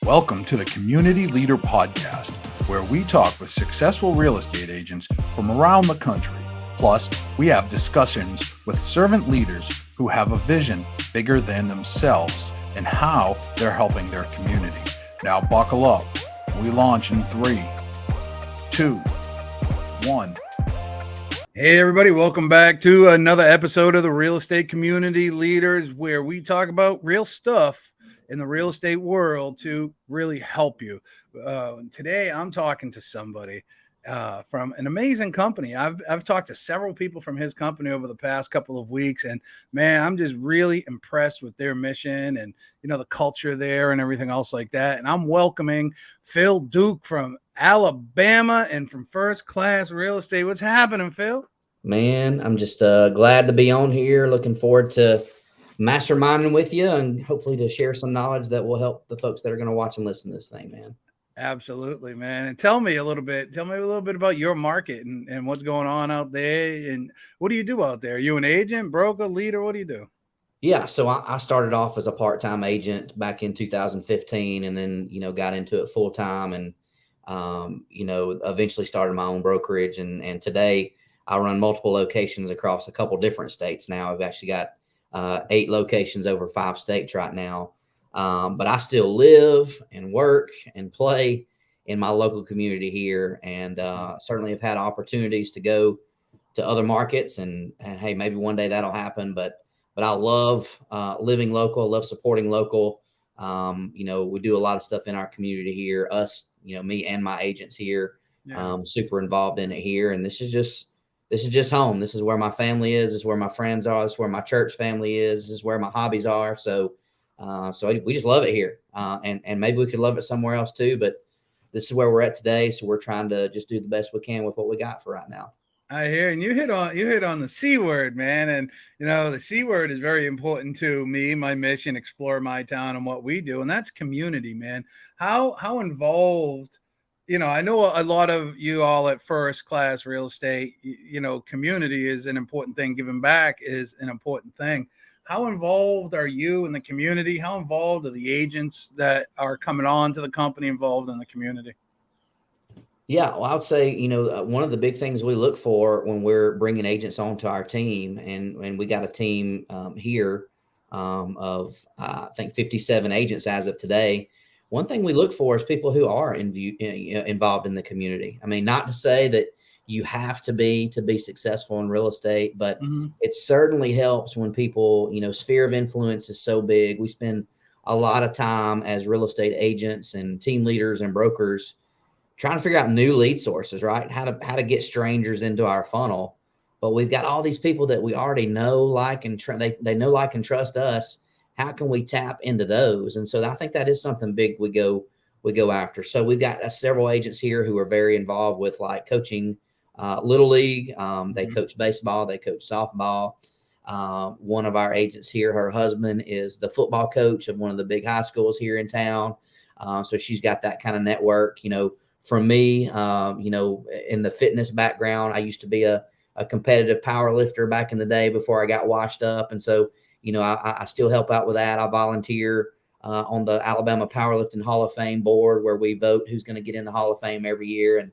Welcome to the Community Leader Podcast, where we talk with successful real estate agents from around the country. Plus, we have discussions with servant leaders who have a vision bigger than themselves and how they're helping their community. Now buckle up. We launch in 3, 2, 1. Hey everybody, welcome back to another episode of the Real Estate Community Leaders, where we talk about real stuff in the real estate world to really help you. Today, I'm talking to somebody from an amazing company. I've talked to several people from his company over the past couple of weeks, and man, I'm just really impressed with their mission and the culture there and everything else like that. And I'm welcoming Phil Duke from Alabama and from First Class Real Estate. What's happening, Phil? Man, I'm just glad to be on here. Looking forward to masterminding with you and hopefully to share some knowledge that will help the folks that are going to watch and listen to this thing, man. Absolutely, man. And tell me a little bit about your market and what's going on out there. And what do you do out there? Are you an agent, broker, leader? What do you do? Yeah, so I started off as a part-time agent back in 2015 and then, got into it full-time and, eventually started my own brokerage. And today I run multiple locations across a couple different states now. I've actually got 8 locations over 5 states right now. But I still live and work and play in my local community here, and certainly have had opportunities to go to other markets and hey, maybe one day that'll happen. But I love living local. I love supporting local. We do a lot of stuff in our community here. Us, me and my agents here, super involved in it here. And this is just home. This is where my family is. This is where my friends are. This is where my church family is. This is where my hobbies are. So we just love it here. And maybe we could love it somewhere else too, but this is where we're at today. So we're trying to just do the best we can with what we got for right now. I hear, and you hit on the C word, man. And, the C word is very important to me, my mission, explore my town and what we do. And that's community, man. How involved, I know a lot of you all at First Class Real Estate, community is an important thing. Giving back is an important thing. How involved are you in the community? How involved are the agents that are coming on to the company involved in the community? Yeah, well, I would say, one of the big things we look for when we're bringing agents onto our team, and we got a team here of, I think, 57 agents as of today. One thing we look for is people who are involved in the community. I mean, not to say that you have to be successful in real estate, but it certainly helps when people, sphere of influence is so big. We spend a lot of time as real estate agents and team leaders and brokers trying to figure out new lead sources, right? How to get strangers into our funnel. But we've got all these people that we already know, like, and they know, like, and trust us. How can we tap into those? And so I think that is something big we go after. So we've got several agents here who are very involved with, like, coaching Little League. They coach baseball, they coach softball. One of our agents here, her husband is the football coach of one of the big high schools here in town. So she's got that kind of network. For me, in the fitness background, I used to be a competitive power lifter back in the day before I got washed up. And so, I still help out with that. I volunteer on the Alabama Powerlifting Hall of Fame board, where we vote who's going to get in the Hall of Fame every year. And,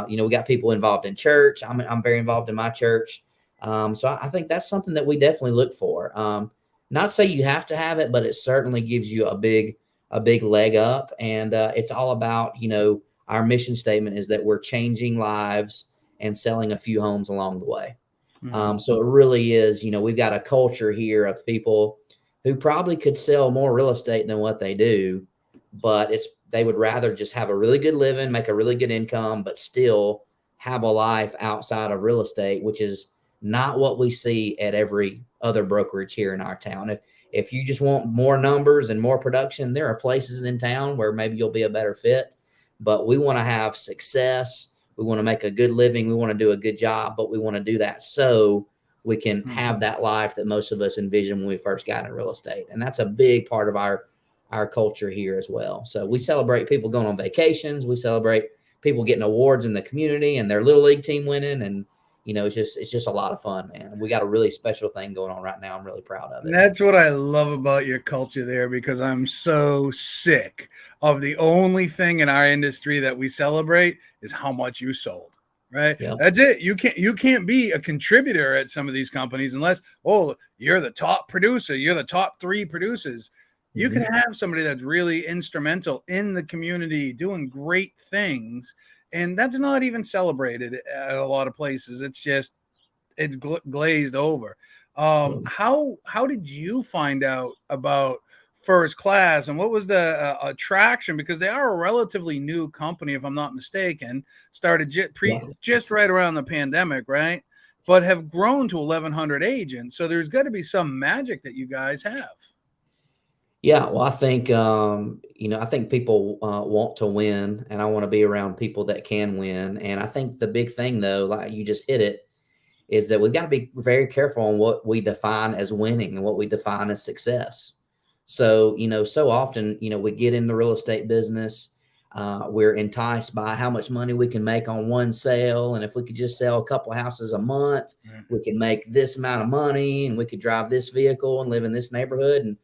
we got people involved in church. I'm very involved in my church. So I think that's something that we definitely look for. Not to say you have to have it, but it certainly gives you a big leg up. And it's all about, our mission statement is that we're changing lives and selling a few homes along the way. So it really is, we've got a culture here of people who probably could sell more real estate than what they do, but they would rather just have a really good living, make a really good income, but still have a life outside of real estate, which is not what we see at every other brokerage here in our town. If you just want more numbers and more production, there are places in town where maybe you'll be a better fit, but we want to have success. We want to make a good living. We want to do a good job, but we want to do that so we can have that life that most of us envisioned when we first got in real estate. And that's a big part of our culture here as well. So we celebrate people going on vacations. We celebrate people getting awards in the community and their Little League team winning. And, it's just a lot of fun, man. We got a really special thing going on right now. I'm really proud of And it. that's what I love about your culture there, because I'm so sick of the only thing in our industry that we celebrate is how much you sold. Right. Yeah. That's it. You can't be a contributor at some of these companies unless, oh, you're the top producer. You're the top 3 producers. You can have somebody that's really instrumental in the community doing great things. And that's not even celebrated at a lot of places. It's just, it's glazed over. How did you find out about First Class, and what was the attraction? Because they are a relatively new company, if I'm not mistaken, started just right around the pandemic, right? But have grown to 1,100 agents. So there's got to be some magic that you guys have. Yeah, well, I think I think people want to win, and I want to be around people that can win. And I think the big thing, though, like you just hit it, is that we've got to be very careful on what we define as winning and what we define as success. So, so often, we get in the real estate business, we're enticed by how much money we can make on one sale. And if we could just sell a couple of houses a month, we can make this amount of money, and we could drive this vehicle and live in this neighborhood.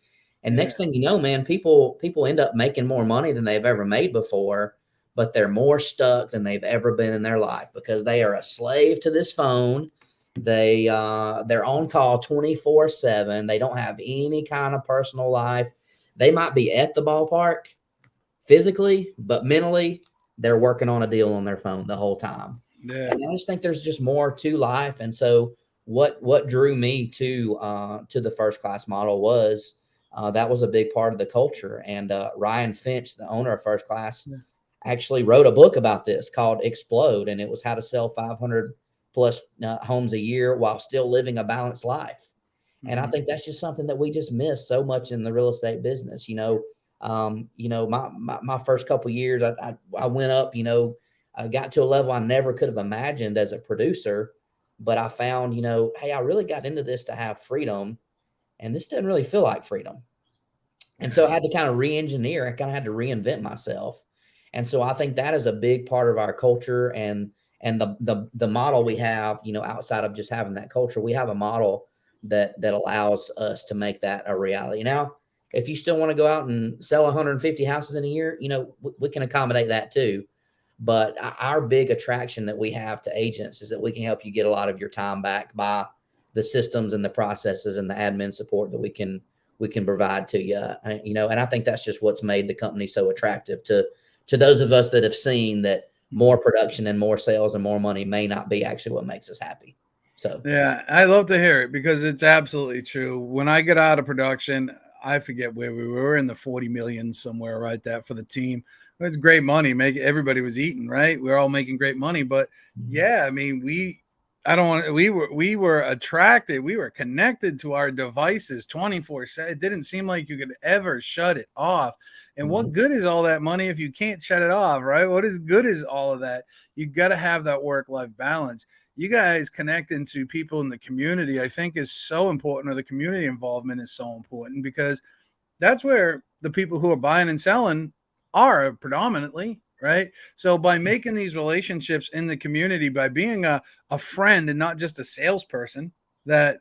And next thing you know, man, people end up making more money than they've ever made before, but they're more stuck than they've ever been in their life because they are a slave to this phone. They're on call 24/7. They don't have any kind of personal life. They might be at the ballpark physically, but mentally they're working on a deal on their phone the whole time. Yeah. And I just think there's just more to life. And so what drew me to the First Class model was that was a big part of the culture. And Ryan Finch, the owner of First Class, actually wrote a book about this called Explode, and it was how to sell 500 plus homes a year while still living a balanced life. And I think that's just something that we just miss so much in the real estate business. My first couple of years, I went up, I got to a level I never could have imagined as a producer, but I found, hey, I really got into this to have freedom, and this doesn't really feel like freedom. And so I had to kind of re-engineer. I kind of had to reinvent myself. And so I think that is a big part of our culture and the model we have, outside of just having that culture. We have a model that allows us to make that a reality. Now, if you still want to go out and sell 150 houses in a year, we can accommodate that too. But our big attraction that we have to agents is that we can help you get a lot of your time back by the systems and the processes and the admin support that we can provide to you. And I think that's just what's made the company so attractive to those of us that have seen that more production and more sales and more money may not be actually what makes us happy. So, yeah, I love to hear it because it's absolutely true. When I get out of production, I forget where we were in the 40 million somewhere, right? That for the team, it was great money. Everybody was eating, right? We were all making great money, but yeah, I mean, we were attracted. We were connected to our devices 24/7. It didn't seem like you could ever shut it off. And what good is all that money if you can't shut it off, right? What is good is all of that? You got to have that work-life balance. You guys connecting to people in the community, I think, is so important, or the community involvement is so important, because that's where the people who are buying and selling are predominantly, right? So by making these relationships in the community, by being a friend and not just a salesperson that,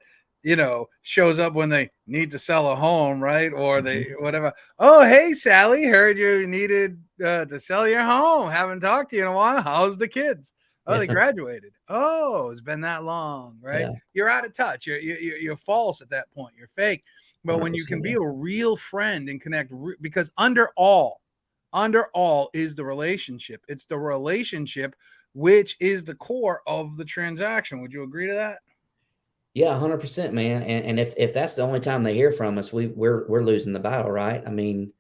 shows up when they need to sell a home, right? Or they, whatever. Oh, hey, Sally, heard you needed to sell your home. Haven't talked to you in a while. How's the kids? Oh, they graduated. Oh, it's been that long, right? Yeah. You're out of touch. You're false at that point. You're fake. But when you can be a real friend and connect, because under all is the relationship. It's the relationship which is the core of the transaction. Would you agree to that? Yeah, 100%, man. And if that's the only time they hear from us, we're losing the battle, right? I mean,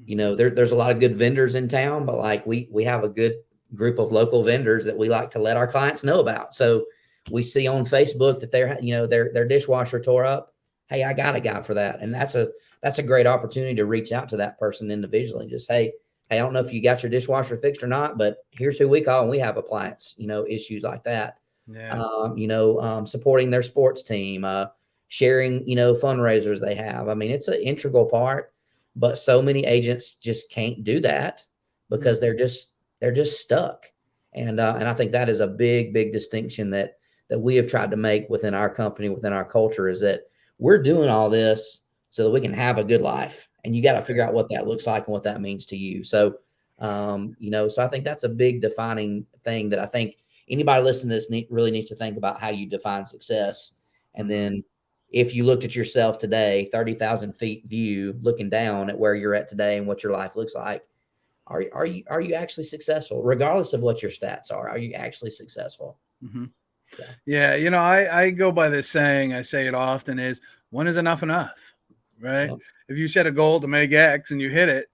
there's a lot of good vendors in town, but like we have a good group of local vendors that we like to let our clients know about. So we see on Facebook that their dishwasher tore up. Hey, I got a guy for that. And that's a great opportunity to reach out to that person individually. Just, hey, I don't know if you got your dishwasher fixed or not, but here's who we call, and we have appliance, issues like that. Yeah. Supporting their sports team, sharing, fundraisers they have. I mean, it's an integral part, but so many agents just can't do that because they're just stuck. And I think that is a big, big distinction that that we have tried to make within our company, within our culture, is that we're doing all this so that we can have a good life. And you got to figure out what that looks like and what that means to you. So, so I think that's a big defining thing that I think anybody listening to this really needs to think about how you define success. And then if you looked at yourself today, 30,000 feet view, looking down at where you're at today and what your life looks like, are you actually successful? Regardless of what your stats are you actually successful? Mm-hmm. Yeah. I go by this saying, I say it often, is when is enough, right? Yeah. If you set a goal to make X and you hit it,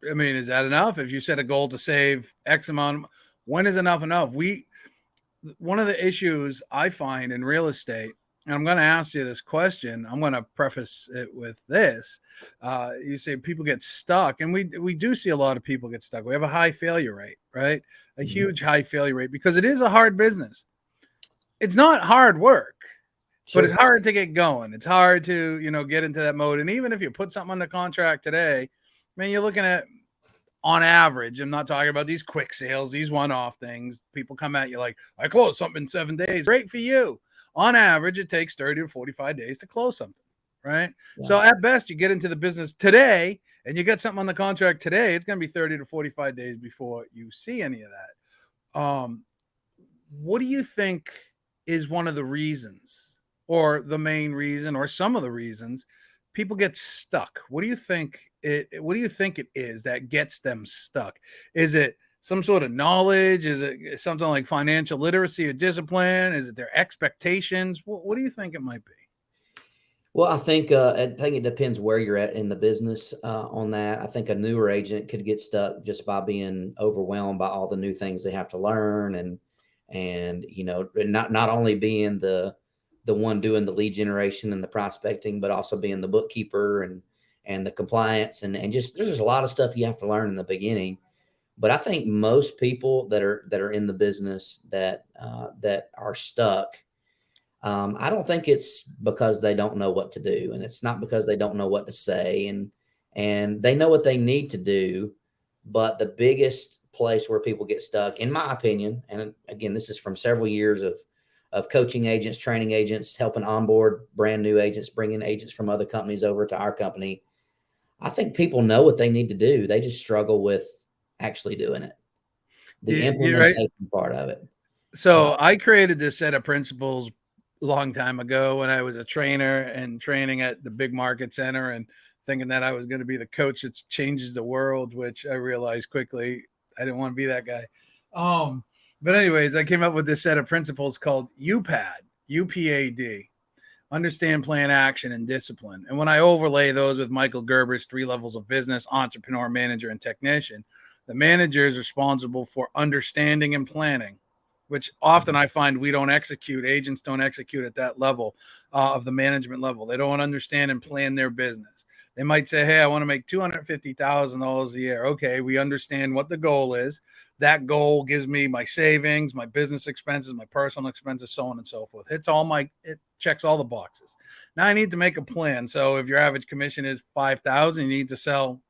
I mean, is that enough? If you set a goal to save X amount, when is enough? One of the issues I find in real estate, and I'm going to ask you this question, I'm going to preface it with this. You say people get stuck, and we do see a lot of people get stuck. We have a high failure rate, right? A huge high failure rate, because it is a hard business. It's not hard work, but it's hard to get going. It's hard to, get into that mode. And even if you put something on the contract today, man, you're looking at, on average, I'm not talking about these quick sales, these one-off things. People come at you like, I closed something in 7 days. Great for you. On average, it takes 30 to 45 days to close something, right? Yeah. So at best, you get into the business today and you get something on the contract today, it's going to be 30 to 45 days before you see any of that. What do you think is one of the reasons, or the main reason, or some of the reasons people get stuck? What do you think it is that gets them stuck? Is it some sort of knowledge? Is it something like financial literacy or discipline? Is it their expectations? What do you think it might be? Well, I think it depends where you're at in the business on that. I think a newer agent could get stuck just by being overwhelmed by all the new things they have to learn, and not only being the one doing the lead generation and the prospecting, but also being the bookkeeper and the compliance and just there's a lot of stuff you have to learn in the beginning. But I think most people that are in the business that are stuck, I don't think it's because they don't know what to do, and it's not because they don't know what to say, and they know what they need to do. But the biggest place where people get stuck, in my opinion, and again, this is from several years of coaching agents, training agents, helping onboard brand new agents, bringing agents from other companies over to our company. I think people know what they need to do. They just struggle with actually doing it. The implementation part of it. So I created this set of principles a long time ago when I was a trainer and training at the big market center and thinking that I was going to be the coach that changes the world, which I realized quickly I didn't want to be that guy. But anyways, I came up with this set of principles called UPAD, UPAD, understand, plan, action, and discipline. And when I overlay those with Michael Gerber's 3 levels of business, entrepreneur, manager, and technician, the manager is responsible for understanding and planning, which often I find we don't execute. Agents don't execute at that level of the management level. They don't understand and plan their business. They might say, hey, I want to make $250,000 a year. Okay, we understand what the goal is. That goal gives me my savings, my business expenses, my personal expenses, so on and so forth. It checks all the boxes. Now I need to make a plan. So if your average commission is $5,000, you need to sell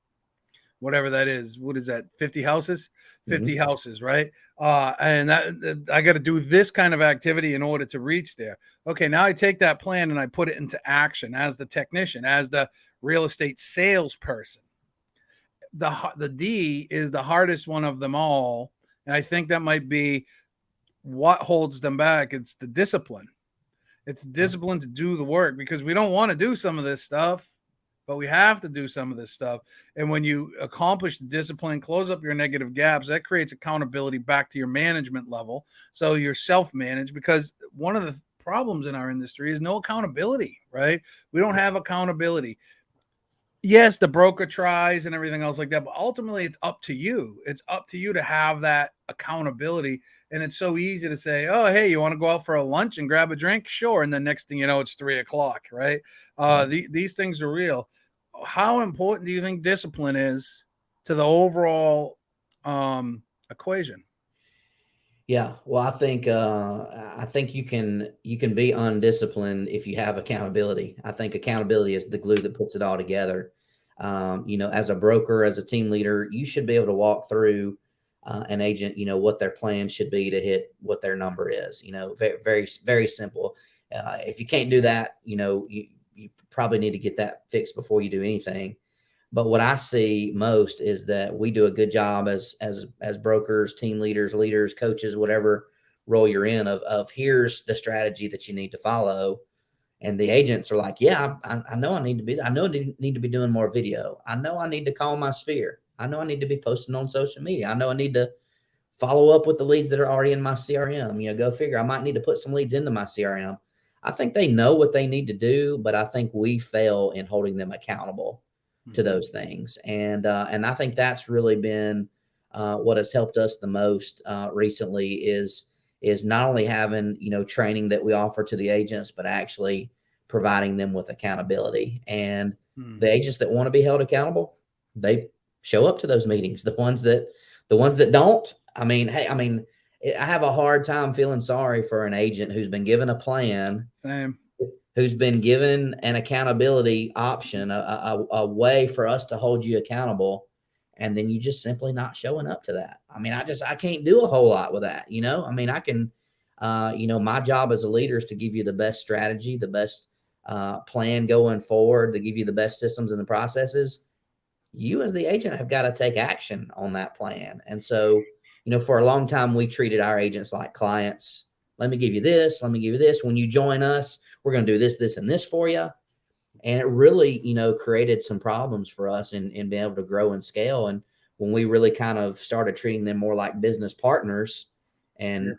whatever that is. What is that? 50 houses? 50 houses, right? And that I got to do this kind of activity in order to reach there. Okay, now I take that plan and I put it into action as the technician, as the real estate salesperson. The D is the hardest one of them all. And I think that might be what holds them back. It's the discipline. It's discipline to do the work, because we don't want to do some of this stuff, but we have to do some of this stuff. And when you accomplish the discipline, close up your negative gaps, that creates accountability back to your management level. So you're self-managed, because one of the problems in our industry is no accountability, right? We don't have accountability. Yes, the broker tries and everything else like that, but ultimately it's up to you. It's up to you to have that accountability. And it's so easy to say, oh, hey, you want to go out for a lunch and grab a drink? Sure. And then next thing you know, it's 3:00, right? These things are real. How important do you think discipline is to the overall equation? Yeah, well, I think you can be undisciplined if you have accountability. I think accountability is the glue that puts it all together. As a broker, as a team leader, you should be able to walk through an agent, what their plan should be to hit what their number is. Very, very, very simple. If you can't do that, you probably need to get that fixed before you do anything. But what I see most is that we do a good job as brokers, team leaders, coaches, whatever role you're in, of here's the strategy that you need to follow. And the agents are like, yeah, I know I need to be, I know I need to be doing more video. I know I need to call my sphere. I know I need to be posting on social media. I know I need to follow up with the leads that are already in my CRM. Go figure. I might need to put some leads into my CRM. I think they know what they need to do, but I think we fail in holding them accountable to those things. And I think that's really been what has helped us the most recently is not only having, training that we offer to the agents, but actually providing them with accountability. And the agents that want to be held accountable, they show up to those meetings. The ones that don't, I have a hard time feeling sorry for an agent who's been given a plan. Same. Who's been given an accountability option, a way for us to hold you accountable, and then you just simply not showing up to that. I can't do a whole lot with that. I can, my job as a leader is to give you the best strategy, the best plan going forward, to give you the best systems and the processes. You as the agent have got to take action on that plan. And so, for a long time, we treated our agents like clients. Let me give you this. Let me give you this. When you join us, we're going to do this, this, and this for you. And it really, created some problems for us in being able to grow and scale. And when we really kind of started treating them more like business partners, and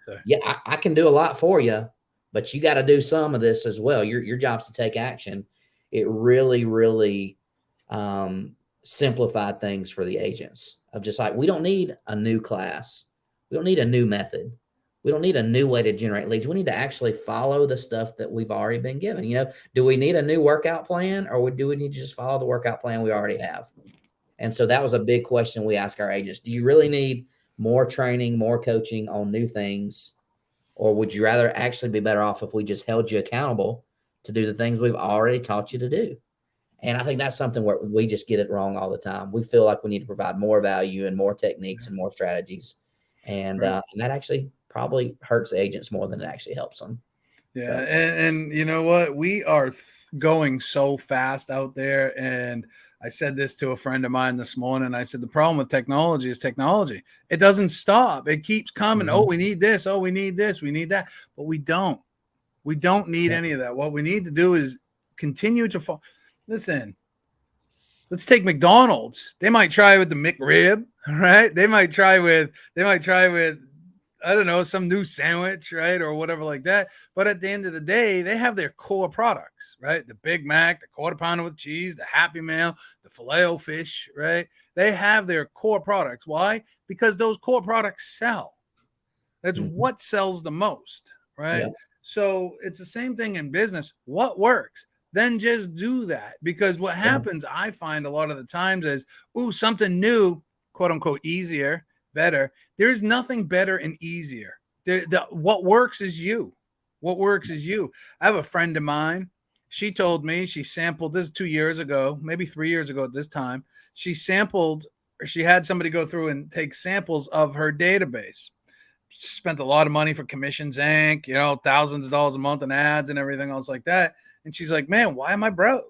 I can do a lot for you, but you got to do some of this as well. Your job's to take action. It really, really simplified things for the agents of just like, we don't need a new class. We don't need a new method. We don't need a new way to generate leads. We need to actually follow the stuff that we've already been given. Do we need a new workout plan, or do we need to just follow the workout plan we already have? And so that was a big question we ask our agents. Do you really need more training, more coaching on new things? Or would you rather actually be better off if we just held you accountable to do the things we've already taught you to do? And I think that's something where we just get it wrong all the time. We feel like we need to provide more value and more techniques and more strategies. And, and that actually probably hurts agents more than it actually helps them. Yeah. And you know what? We are going so fast out there. And I said this to a friend of mine this morning. I said, the problem with technology is technology. It doesn't stop. It keeps coming. Oh, we need this. Oh, we need this. We need that. But we don't need any of that. What we need to do is continue to listen. Let's take McDonald's. They might try with the McRib, right? They might try with, I don't know, some new sandwich, right? Or whatever like that. But at the end of the day, they have their core products, right? The Big Mac, the quarter pounder with cheese, the Happy Meal, the Filet-O-Fish, right? They have their core products. Why? Because those core products sell. That's what sells the most, right? Yeah. So it's the same thing in business. What works? Then just do that. Because what happens, I find a lot of the times is, something new, quote unquote, easier, better. There's nothing better and easier. What works is you. What works is you. I have a friend of mine. She told me, she sampled this 2 years ago, maybe 3 years ago at this time. She had somebody go through and take samples of her database. Spent a lot of money for commissions, Inc., thousands of dollars a month in ads and everything else like that. And she's like, man, why am I broke?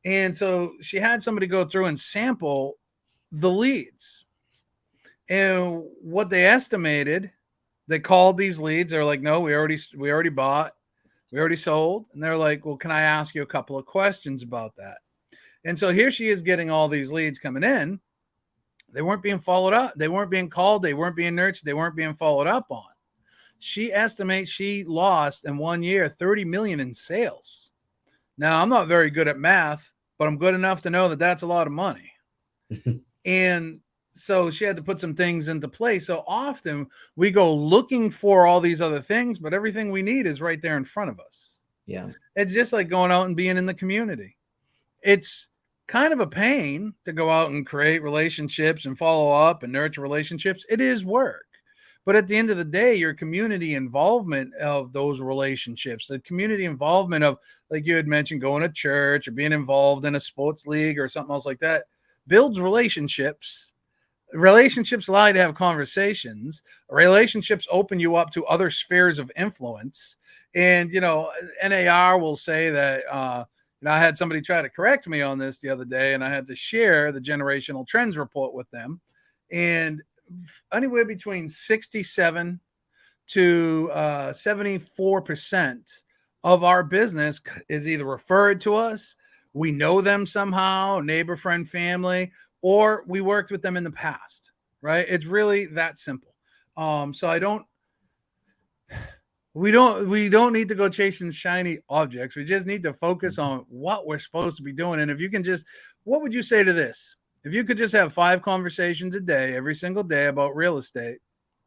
And so she had somebody go through and sample the leads. And what they estimated, they called these leads. They're like, no, we already bought, we already sold. And they're like, well, can I ask you a couple of questions about that? And so here she is getting all these leads coming in. They weren't being followed up. They weren't being called. They weren't being nurtured. They weren't being followed up on. She estimates she lost in 1 year $30 million in sales. Now, I'm not very good at math, but I'm good enough to know that that's a lot of money. And so she had to put some things into place. So often we go looking for all these other things, but everything we need is right there in front of us. Yeah. It's just like going out and being in the community. It's kind of a pain to go out and create relationships and follow up and nurture relationships. It is work. But at the end of the day, your community involvement of those relationships, the community involvement of, like you had mentioned, going to church or being involved in a sports league or something else like that, builds relationships relationships allow you to have conversations. Relationships open you up to other spheres of influence. And, NAR will say that, I had somebody try to correct me on this the other day, and I had to share the generational trends report with them. And anywhere between 67 to 74% of our business is either referred to us, we know them somehow, neighbor, friend, family, or we worked with them in the past, right? It's really that simple. So we don't need to go chasing shiny objects. We just need to focus on what we're supposed to be doing. And if you can what would you say to this? If you could just have 5 conversations a day, every single day about real estate,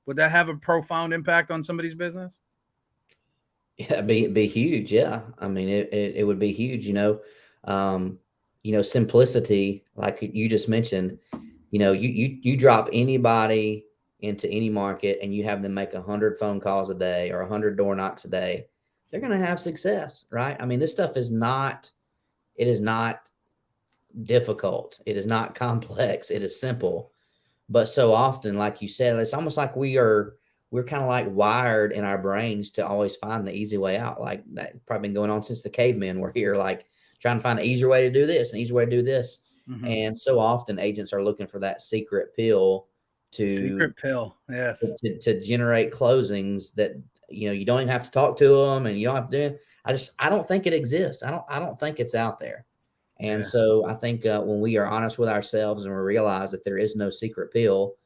would that have a profound impact on somebody's business? Yeah, be huge. Yeah. I mean, it would be huge, simplicity, like you just mentioned, you drop anybody into any market and you have them make 100 phone calls a day or 100 door knocks a day, they're going to have success, right? I mean, this stuff is not difficult. It is not complex. It is simple. But so often, like you said, it's almost like we're kind of like wired in our brains to always find the easy way out. Like that probably been going on since the cavemen were here, like trying to find an easier way to do this, an easier way to do this. Mm-hmm. And so often agents are looking for that secret pill yes, to generate closings that, you don't even have to talk to them and you don't have to do it. I don't think it exists. I don't think it's out there. And so I think when we are honest with ourselves and we realize that there is no secret pill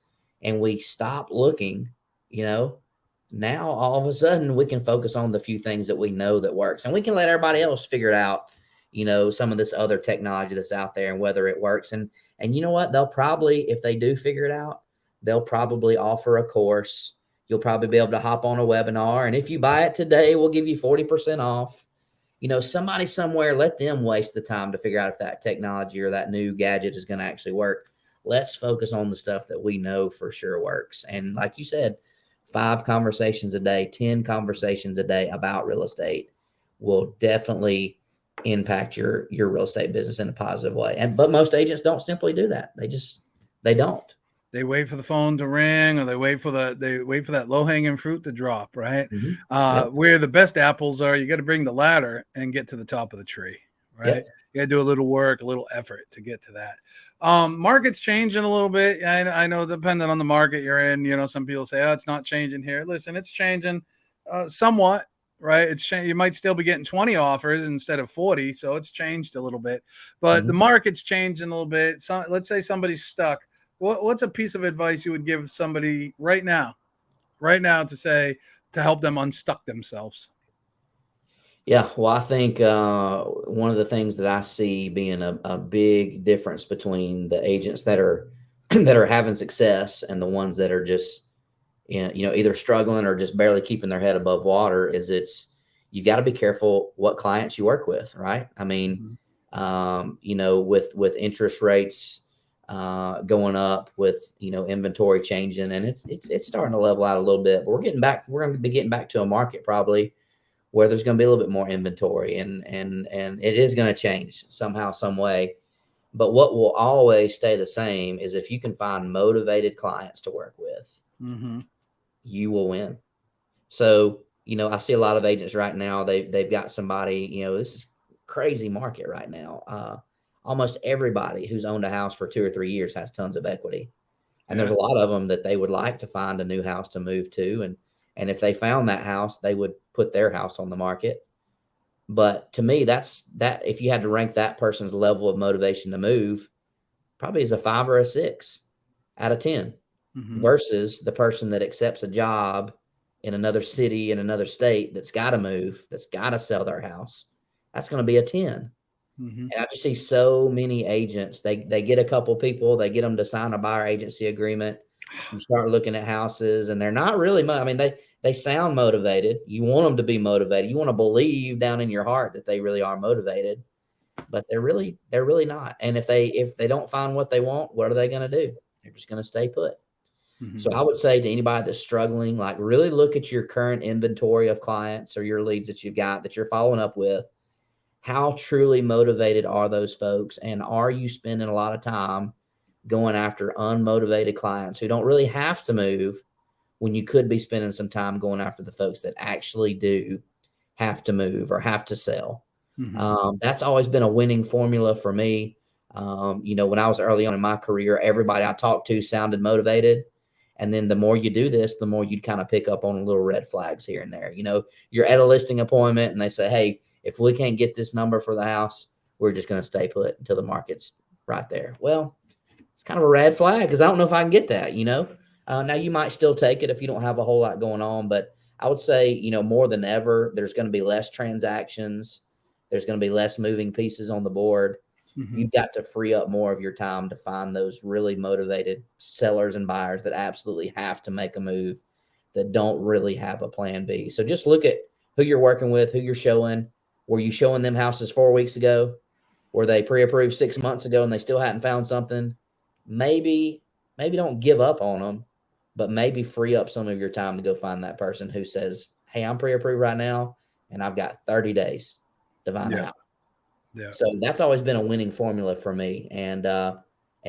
and we stop looking, now all of a sudden we can focus on the few things that we know that works, and we can let everybody else figure it out, some of this other technology that's out there and whether it works. And you know what? They'll probably, if they do figure it out, they'll probably offer a course. You'll probably be able to hop on a webinar. And if you buy it today, we'll give you 40% off. Somebody somewhere, let them waste the time to figure out if that technology or that new gadget is going to actually work. Let's focus on the stuff that we know for sure works. And like you said, 5 conversations a day, 10 conversations a day about real estate will definitely impact your real estate business in a positive way. But most agents don't simply do that. They don't. They wait for the phone to ring, or they wait for that low-hanging fruit to drop, right? Mm-hmm. Where the best apples are, you got to bring the ladder and get to the top of the tree, right? Yep. You got to do a little work, a little effort to get to that. Market's changing a little bit. I know, depending on the market you're in, some people say, oh, it's not changing here. Listen, it's changing somewhat, right? You might still be getting 20 offers instead of 40, so it's changed a little bit. But the market's changing a little bit. So let's say somebody's stuck. What's a piece of advice you would give somebody right now to help them unstuck themselves? Yeah, well, I think one of the things that I see being a big difference between the agents that are having success and the ones that are just, either struggling or just barely keeping their head above water is you got to be careful what clients you work with, right? I mean, with interest rates going up, with inventory changing, and it's starting to level out a little bit, but we're going to be getting back to a market probably where there's going to be a little bit more inventory, and it is going to change somehow, some way. But what will always stay the same is if you can find motivated clients to work with, you will win. So I see a lot of agents right now, they've got somebody, this is crazy market right now. Almost everybody who's owned a house for 2 or 3 years has tons of equity. And there's a lot of them that they would like to find a new house to move to. And if they found that house, they would put their house on the market. But to me, that if you had to rank that person's level of motivation to move, probably is a 5 or a 6 out of 10 versus the person that accepts a job in another city, in another state, that's got to move, that's got to sell their house. That's going to be a 10. And I just see so many agents, they get a couple people, they get them to sign a buyer agency agreement. You start looking at houses and they're not really, they sound motivated. You want them to be motivated. You want to believe down in your heart that they really are motivated, but they're really not. And if they don't find what they want, what are they going to do? They're just going to stay put. So I would say to anybody that's struggling, like, really look at your current inventory of clients or your leads that you've got that you're following up with. How truly motivated are those folks? And are you spending a lot of time going after unmotivated clients who don't really have to move, when you could be spending some time going after the folks that actually do have to move or have to sell. That's always been a winning formula for me. When I was early on in my career, everybody I talked to sounded motivated. And then the more you do this, the more you'd kind of pick up on little red flags here and there. You're at a listing appointment and they say, hey, if we can't get this number for the house, we're just going to stay put until the market's right there. Well, it's kind of a red flag because I don't know if I can get that, Now you might still take it if you don't have a whole lot going on, but I would say, more than ever, there's going to be less transactions. There's going to be less moving pieces on the board. You've got to free up more of your time to find those really motivated sellers and buyers that absolutely have to make a move, that don't really have a plan B. So just look at who you're working with, who you're showing. Were you showing them houses 4 weeks ago? Were they pre-approved 6 months ago and they still hadn't found something? Maybe don't give up on them, but maybe free up some of your time to go find that person who says, hey, I'm pre-approved right now and I've got 30 days to find out. Yeah. So that's always been a winning formula for me. And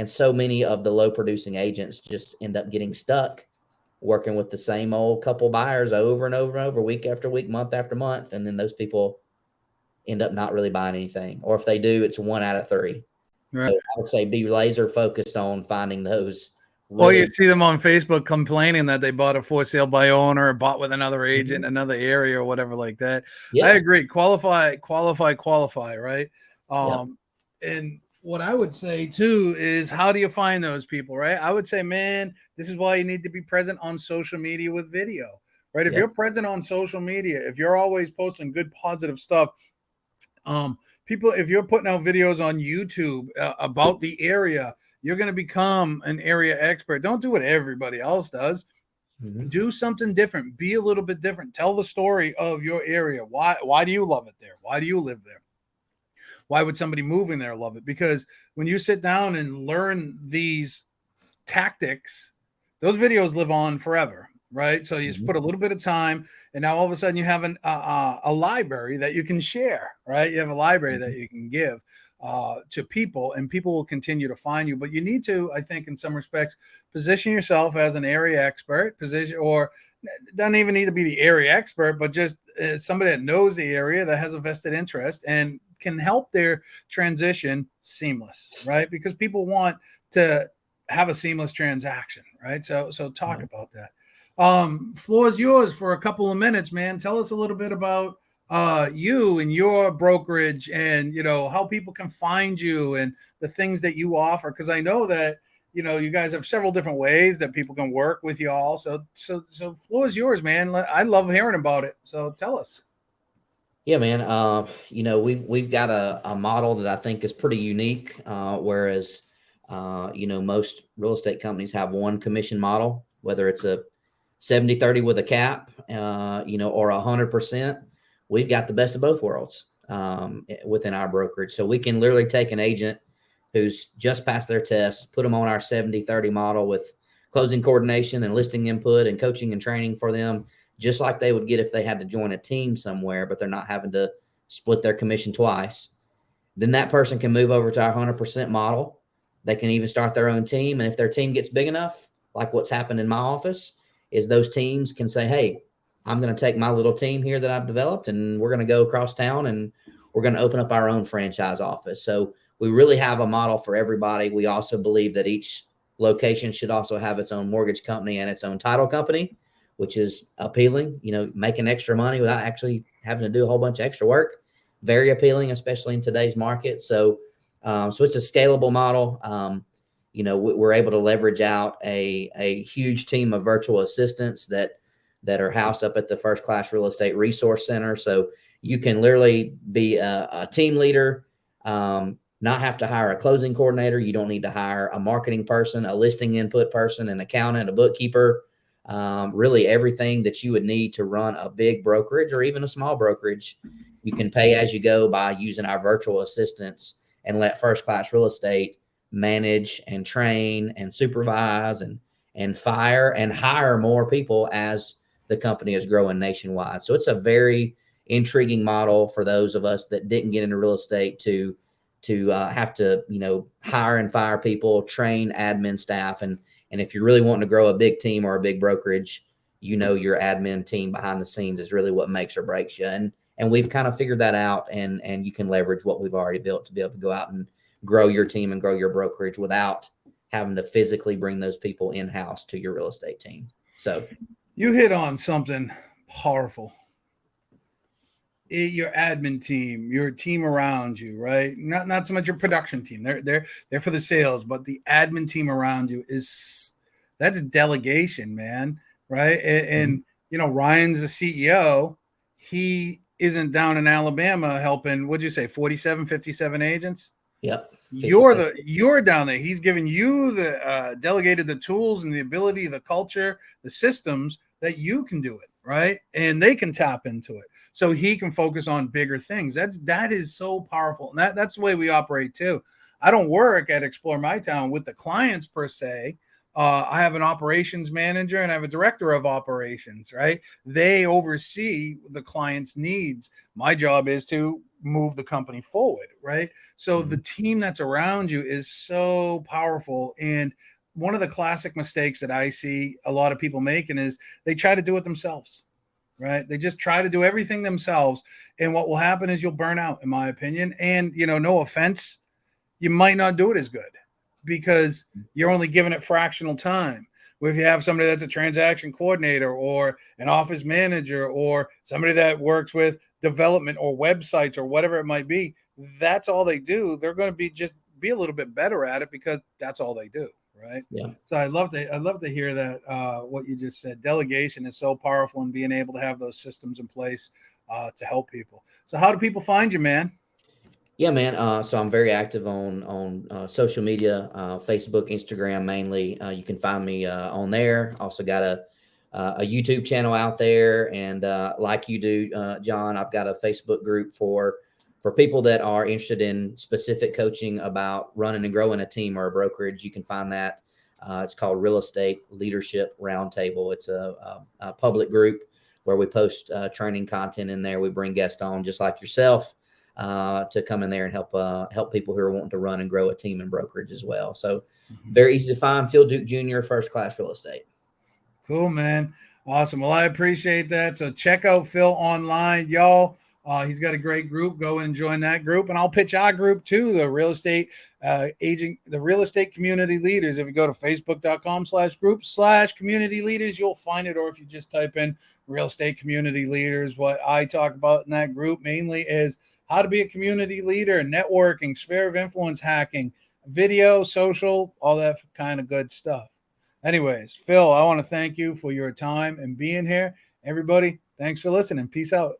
so many of the low producing agents just end up getting stuck working with the same old couple buyers over and over and over, week after week, month after month. And then those people end up not really buying anything. Or if they do, it's 1 out of 3. Right. So I would say be laser focused on finding those. Or you see them on Facebook complaining that they bought a for sale by owner, or bought with another agent in another area or whatever like that. Yeah. I agree. Qualify, right? And what I would say too is, how do you find those people, right? I would say, man, this is why you need to be present on social media with video, right? If you're present on social media, if you're always posting good, positive stuff, people, if you're putting out videos on YouTube about the area, you're going to become an area expert. Don't do what everybody else does. Do something different. Be a little bit different. Tell the story of your area. Why do you love it there? Why do you live there? Why would somebody moving there love it? Because when you sit down and learn these tactics, those videos live on forever, right? So you just put a little bit of time, and now all of a sudden you have a library that you can share, right? You have a library that you can give to people, and people will continue to find you. But you need to, I think, in some respects, position yourself as an area expert, or doesn't even need to be the area expert, but just somebody that knows the area, that has a vested interest and can help their transition seamless, right? Because people want to have a seamless transaction, right? So talk about that. Floor's yours for a couple of minutes, man. Tell us a little bit about you and your brokerage, and how people can find you and the things that you offer, because I know that you guys have several different ways that people can work with you all. So floor is yours, man. I love hearing about it, so tell us. Yeah, man. We've got a model that I think is pretty unique, whereas most real estate companies have one commission model, whether it's a 70-30 with a cap, or 100%. We've got the best of both worlds within our brokerage. So we can literally take an agent who's just passed their test, put them on our 70-30 model with closing coordination and listing input and coaching and training for them, just like they would get if they had to join a team somewhere, but they're not having to split their commission twice. Then that person can move over to our 100% model. They can even start their own team. And if their team gets big enough, like what's happened in my office, is those teams can say, hey, I'm going to take my little team here that I've developed, and we're going to go across town and we're going to open up our own franchise office. So we really have a model for everybody. We also believe that each location should also have its own mortgage company and its own title company, which is appealing, making extra money without actually having to do a whole bunch of extra work. Very appealing, especially in today's market. So it's a scalable model. We're able to leverage out a huge team of virtual assistants that are housed up at the First Class Real Estate Resource Center. So you can literally be a team leader, not have to hire a closing coordinator. You don't need to hire a marketing person, a listing input person, an accountant, a bookkeeper, really everything that you would need to run a big brokerage or even a small brokerage. You can pay as you go by using our virtual assistants, and let First Class Real Estate manage and train and supervise and fire and hire more people as the company is growing nationwide. So it's a very intriguing model for those of us that didn't get into real estate to to have to, hire and fire people, train admin staff. And if you're really wanting to grow a big team or a big brokerage, your admin team behind the scenes is really what makes or breaks you. And we've kind of figured that out, and you can leverage what we've already built to be able to go out and grow your team and grow your brokerage without having to physically bring those people in-house to your real estate team. So you hit on something powerful. Your admin team, your team around you, right? Not so much your production team. They're for the sales, but the admin team around you that's delegation, man, right? And Ryan's the CEO. He isn't down in Alabama helping. What'd you say? 57 agents. Yep. You're down there. He's giving you the delegated the tools and the ability, the culture, the systems that you can do it, right? And they can tap into it. So he can focus on bigger things. That is so powerful. And that's the way we operate too. I don't work at Explore My Town with the clients per se. I have an operations manager and I have a director of operations, right? They oversee the client's needs. My job is to move the company forward, right? So the team that's around you is so powerful. And one of the classic mistakes that I see a lot of people making is they try to do it themselves. Right? They just try to do everything themselves. And what will happen is you'll burn out, in my opinion. And, no offense, you might not do it as good because you're only giving it fractional time. Where if you have somebody that's a transaction coordinator or an office manager or somebody that works with development or websites or whatever it might be, that's all they do. They're going to be a little bit better at it because that's all they do. Right. Yeah. So I'd love to hear that what you just said. Delegation is so powerful and being able to have those systems in place to help people. So how do people find you, man? Yeah, man. So I'm very active on social media, Facebook, Instagram mainly. You can find me on there. Also got a YouTube channel out there, and like you do, John, I've got a Facebook group for people that are interested in specific coaching about running and growing a team or a brokerage. You can find that. It's called Real Estate Leadership Roundtable. It's a public group where we post training content in there. We bring guests on just like yourself to come in there and help people who are wanting to run and grow a team and brokerage as well. So very easy to find. Phil Duke Jr., First Class Real Estate. Cool, man. Awesome. Well, I appreciate that. So check out Phil online, y'all. He's got a great group. Go and join that group. And I'll pitch our group too, the real estate the real estate community leaders. If you go to facebook.com/group/community leaders, you'll find it. Or if you just type in real estate community leaders, what I talk about in that group mainly is how to be a community leader, networking, sphere of influence hacking, video, social, all that kind of good stuff. Anyways, Phil, I want to thank you for your time and being here. Everybody, thanks for listening. Peace out.